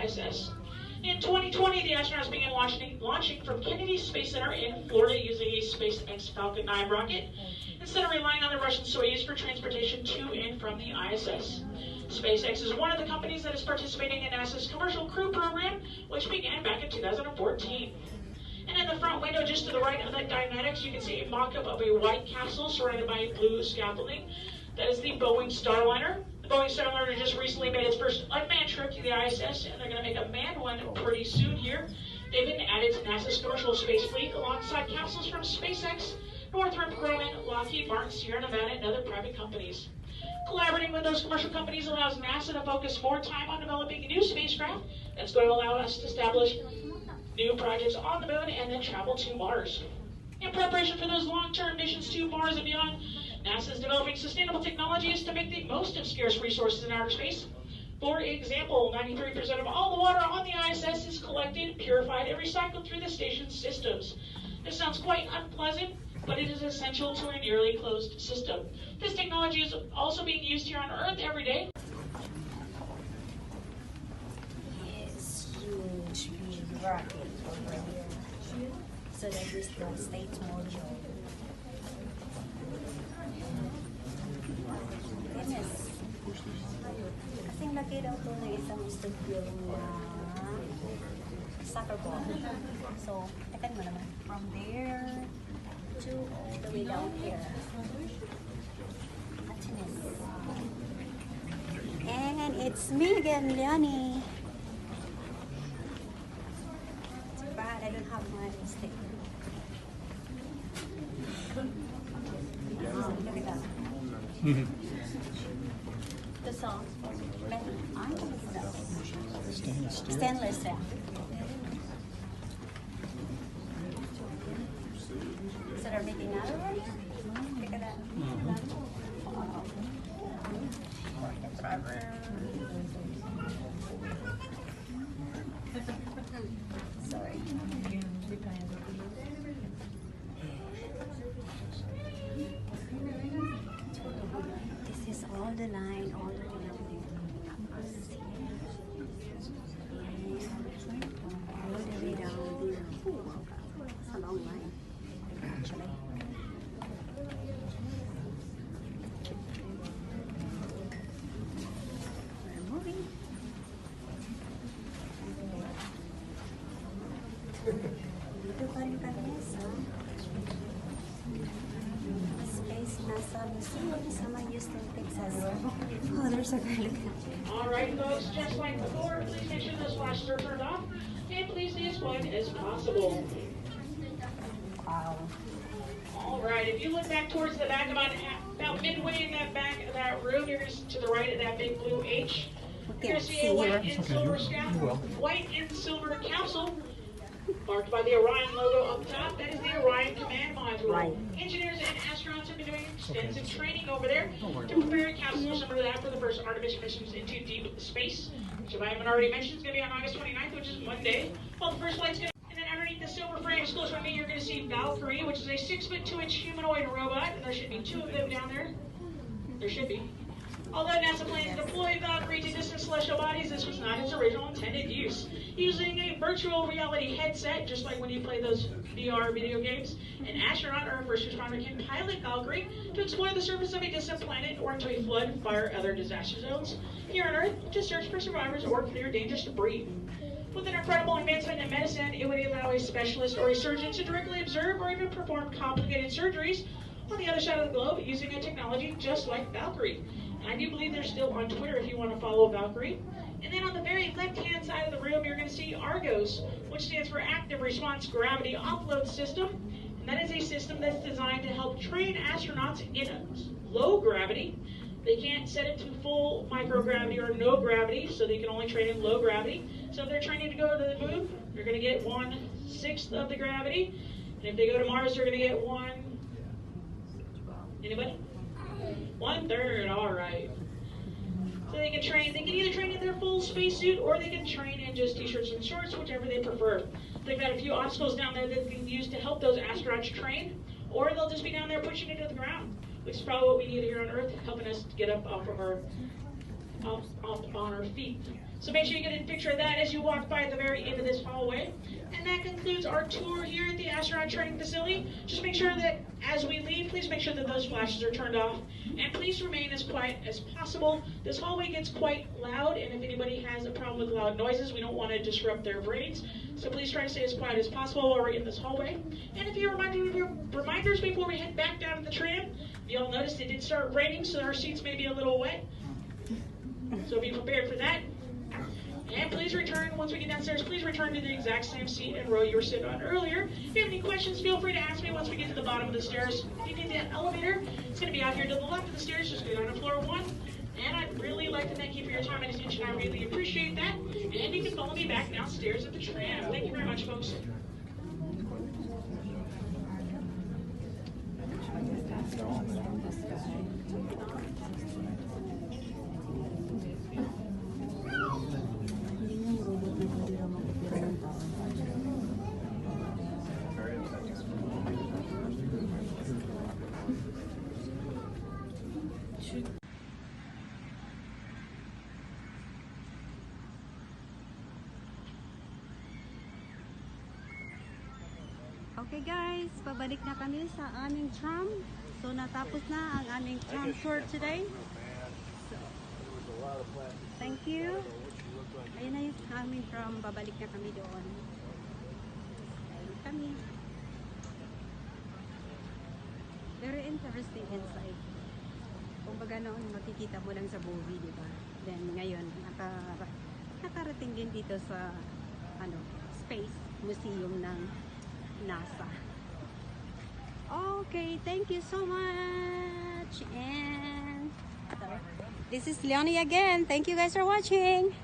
ISS. In 2020, the astronauts began launching from Kennedy Space Center in Florida using a SpaceX Falcon 9 rocket, instead of relying on the Russian Soyuz for transportation to and from the ISS. SpaceX is one of the companies that is participating in NASA's Commercial Crew Program, which began back in 2014. And in the front window, just to the right of that Dynetics, you can see a mock-up of a white capsule surrounded by blue scaffolding. That is the Boeing Starliner. The Boeing Starliner just recently made its first unmanned trip to the ISS, and they're going to make a manned one pretty soon here. They've been added to NASA's commercial space fleet alongside capsules from SpaceX, Northrop Grumman, Lockheed Martin, Sierra Nevada, and other private companies. Collaborating with those commercial companies allows NASA to focus more time on developing new spacecraft that's going to allow us to establish new projects on the moon and then travel to Mars. In preparation for those long-term missions to Mars and beyond, NASA is developing sustainable technologies to make the most of scarce resources in outer space. For example, 93% of all the water on the ISS is collected, purified, and recycled through the station's systems. This sounds quite unpleasant, but it is essential to a nearly closed system. This technology is also being used here on Earth every day. Yes, huge big rocket over here. So that is the state module. Goodness. Kasing laki daw to ng isang studio na soccer ball. So, tekan mo naman. From there to all the way down here. And it's me again, Leonie. It's bad, I don't have my stick. Look at that. The song. Stainless, yeah. So they're making another one? Look at that. Wow. Sorry. This is all the line, all the way down there. All the way down there. It's a long line, actually. We're moving. Dito pa rin kami sa Space NASA Museum sa Houston, Texas. Oh, there's a girl. All right, folks, just like before, please make sure those flashes are turned off, and please stay as quiet as possible. Wow. All right, if you look back towards the back, about midway in that back of that room, you're going to to the right of that big blue H. You're going to see a white and silver capsule marked by the Orion logo up top. That is the Orion Command Module. Right. Engineers and astronauts have been doing extensive training over there to prepare a capsule similar to that for the first Artemis missions into deep space, which, if I haven't already mentioned, is going to be on August 29th, which is Monday. Well, the first flight's going to... And then underneath the silver frame, close to me, you're going to see Valkyrie, which is a 6'2" humanoid robot. And there should be 2 of them down there. There should be. Although NASA plans to deploy Valkyrie to distant celestial bodies, this was not its original intended use. Using a virtual reality headset, just like when you play those VR video games, an astronaut or a first responder can pilot Valkyrie to explore the surface of a distant planet or into a flood, fire, other disaster zones here on Earth to search for survivors or clear dangerous debris. With an incredible advancement in medicine, it would allow a specialist or a surgeon to directly observe or even perform complicated surgeries on the other side of the globe using a technology just like Valkyrie. And I do believe they're still on Twitter if you want to follow Valkyrie. And then on the very left-hand side of the room, you're going to see Argos, which stands for Active Response Gravity Offload System. And that is a system that's designed to help train astronauts in low gravity. They can't set it to full microgravity or no gravity, so they can only train in low gravity. So if they're training to go to the moon, they're going to get 1/6 of the gravity. And if they go to Mars, they're going to get anybody? 1/3, all right. So they can either train in their full spacesuit or they can train in just t-shirts and shorts, whichever they prefer. They've got a few obstacles down there that they can use to help those astronauts train, or they'll just be down there pushing it to the ground, which is probably what we need here on Earth, helping us get up off on our feet. So make sure you get a picture of that as you walk by at the very end of this hallway. And that concludes our tour here at the Astronaut Training Facility. Just make sure that as we leave, please make sure that those flashes are turned off. And please remain as quiet as possible. This hallway gets quite loud, and if anybody has a problem with loud noises, we don't want to disrupt their brains. So please try to stay as quiet as possible while we're in this hallway. And if you reminders before we head back down to the tram, you'll notice it did start raining, so our seats may be a little wet. So be prepared for that. And please return, once we get downstairs, please return to the exact same seat and row you were sitting on earlier. If you have any questions, feel free to ask me once we get to the bottom of the stairs. If you need that elevator, it's going to be out here to the left of the stairs. Just go down to floor 1. And I'd really like to thank you for your time and attention. I really appreciate that. And you can follow me back downstairs at the tram. Thank you very much, folks. Okay guys, pabalik na kami sa aming tram. So natapos na ang aming tram tour today. So, thank you. Ayun na yung aming tram, babalik na kami doon. Ayun kami. Very interesting inside. Kung baga noon makikita mo lang sa movie, di ba? Then ngayon, nakarating din dito sa Space Museum ng NASA. Okay, thank you so much. And this is Leonie again. Thank you guys for watching.